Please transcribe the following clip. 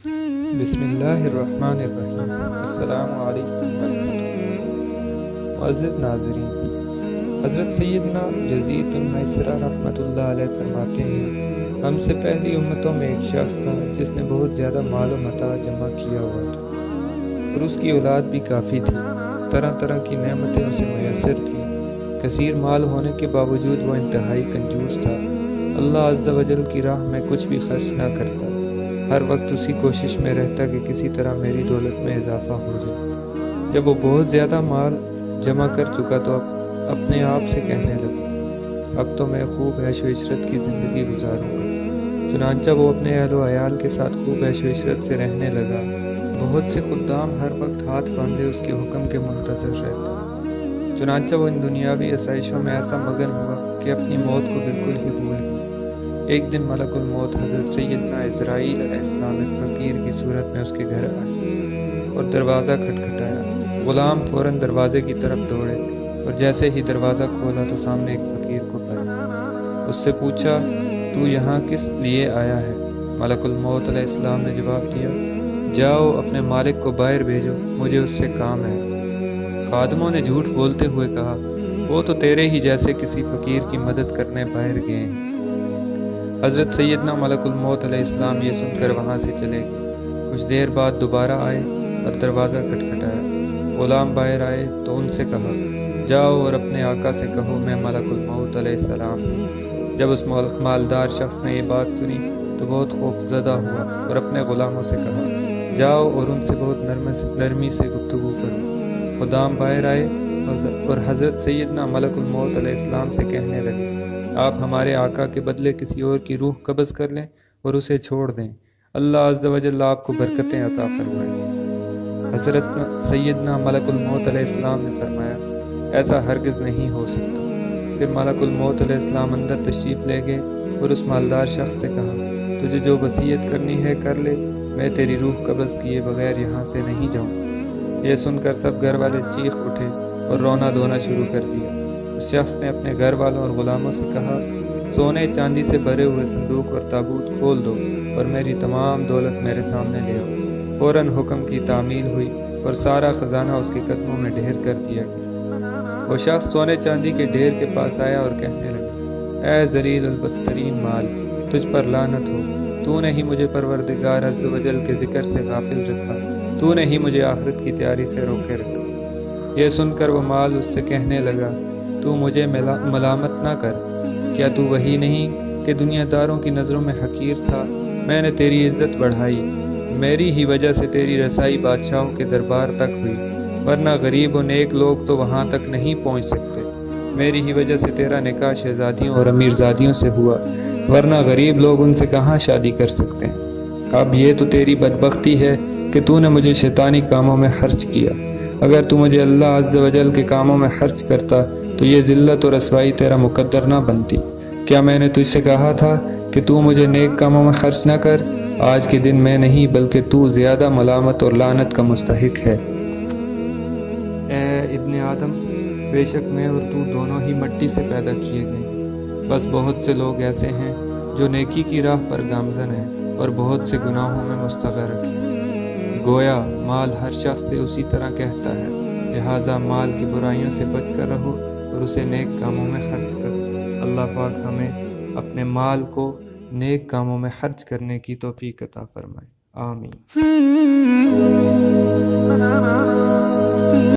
बिस्मिल्लाहिर्रहमानिर्रहीम। अस्सलामु अलैकुम वरहमतुल्लाह। मुअज़्ज़िज़ नाज़रीन, हज़रत सैयदना यज़ीद बिन मैसरा रहमतुल्लाह अलैह फरमाते हैं, हमसे पहली उम्मतों में एक शख्स था जिसने बहुत ज़्यादा माल व मता जमा किया हुआ था और उसकी औलाद भी काफ़ी थी। तरह तरह की नेमतें उसे मैसर थी। कसीर माल होने के बावजूद वो इंतहाई कंजूस था। अल्लाह अज़्ज़ा वजल की राह में कुछ भी खर्च ना करता। हर वक्त उसी कोशिश में रहता कि किसी तरह मेरी दौलत में इजाफ़ा हो जाए। जब वो बहुत ज़्यादा माल जमा कर चुका तो अपने आप से कहने लगा, अब तो मैं खूब ऐश व इशरत की ज़िंदगी गुजारूंगा। चुनांचा वो अपने अहल व अयाल के साथ खूब ऐश व इशरत से रहने लगा। बहुत से खुद्दाम हर वक्त हाथ बांधे उसके हुक्म के मुंतज़र रहते। चुनांचा वो इन दुनियावी आसाइशों में ऐसा मगन हुआ कि अपनी मौत को बिल्कुल ही भूल गया। एक दिन मलकुल मौत हज़रत सैयदना इज़राईल अलैहिस्सलाम एक फ़कीर की सूरत में उसके घर आए और दरवाज़ा खटखटाया। ग़ुलाम फ़ौरन दरवाज़े की तरफ दौड़े और जैसे ही दरवाज़ा खोला तो सामने एक फ़कीर को पाया। उससे पूछा, तू यहाँ किस लिए आया है? मलकुल मौत अलैहिस्सलाम ने जवाब दिया, जाओ अपने मालिक को बाहर भेजो, मुझे उससे काम है। खादमों ने झूठ बोलते हुए कहा, वो तो तेरे ही जैसे किसी फ़कीर की मदद करने बाहर गए हैं। हज़रत सैयदना मलकुल मौत अलैहिस्सलाम ये सुनकर वहाँ से चले गए। कुछ देर बाद दोबारा आए और दरवाज़ा खटखटाया। ग़ुलाम बाहर आए तो उनसे कहा, जाओ और अपने आका से कहो मैं मलकुल मौत अलैहिस्सलाम हूँ। जब उस मालदार शख्स ने ये बात सुनी तो बहुत खौफज़दा हुआ और अपने ग़ुलामों से कहा, जाओ और उनसे बहुत नरमी से गुफ्तगू करो। खुदाम बाहर आए और हज़रत सैयदना मलकुल मौत अलैहिस्सलाम से कहने लगे, आप हमारे आका के बदले किसी और की रूह कब्ज़ कर लें और उसे छोड़ दें। अल्लाह अज़्ज़ा वजल्ल आपको बरकतें अता फरमाए। हज़रत सैयदना मलकुल मौत अलैहिस्सलाम ने फरमाया, ऐसा हरगिज़ नहीं हो सकता। फिर मलकुल मौत अलैहिस्सलाम अंदर तशरीफ़ ले गए और उस मालदार शख्स से कहा, तुझे जो वसीयत करनी है कर ले, मैं तेरी रूह कब्ज़ किए बगैर यहाँ से नहीं जाऊँ। यह सुनकर सब घर वाले चीख उठे और रोना धोना शुरू कर दिया। उस शख्स ने अपने घर वालों और ग़ुलामों से कहा, सोने चांदी से भरे हुए संदूक और ताबूत खोल दो और मेरी तमाम दौलत मेरे सामने ले आओ। फ़ौरन हुक्म की तामील हुई और सारा ख़जाना उसके कदमों में ढेर कर दिया गया। वो शख्स सोने चांदी के ढेर के पास आया और कहने लगा, ऐ ज़लील अल बदतरीन माल, तुझ पर लानत हो। तूने ही मुझे परवरदिगार अज़्ज़ वजल के ज़िक्र से गाफिल रखा। तूने ही मुझे आखिरत की तैयारी से रोके रखा। यह सुनकर वो माल उससे कहने लगा, तू मुझे मलामत ना कर। क्या तू वही नहीं कि दुनियादारों की नज़रों में हकीर था? मैंने तेरी इज़्ज़त बढ़ाई। मेरी ही वजह से तेरी रसाई बादशाहों के दरबार तक हुई, वरना गरीब और नेक लोग तो वहाँ तक नहीं पहुँच सकते। मेरी ही वजह से तेरा निकाह शहज़ादियों और अमीरज़ादियों से हुआ, वरना गरीब लोग उनसे कहाँ शादी कर सकते हैं। अब ये तो तेरी बदबख्ती है कि तूने मुझे शैतानी कामों में खर्च किया। अगर तू मुझे अल्लाह अज़्ज़ वजल के कामों में खर्च करता तो ये ज़िल्लत और रसवाई तेरा मुकद्दर ना बनती। क्या मैंने तुझसे कहा था कि तू मुझे नेक कामों में खर्च ना कर? आज के दिन मैं नहीं बल्कि तू ज़्यादा मलामत और लानत का मुस्तहिक है। ए इब्ने आदम, बेशक मैं और तू दोनों ही मिट्टी से पैदा किए गए। बस बहुत से लोग ऐसे हैं जो नेकी की राह पर गामज़न हैं और बहुत से गुनाहों में मुस्तग़रक़ हैं। गोया माल हर शख्स से उसी तरह कहता है, लिहाजा माल की बुराइयों से बच कर रहो और उसे नेक कामों में खर्च करो। अल्लाह पाक हमें अपने माल को नेक कामों में खर्च करने की तौफीक अता फरमाए। आमीन।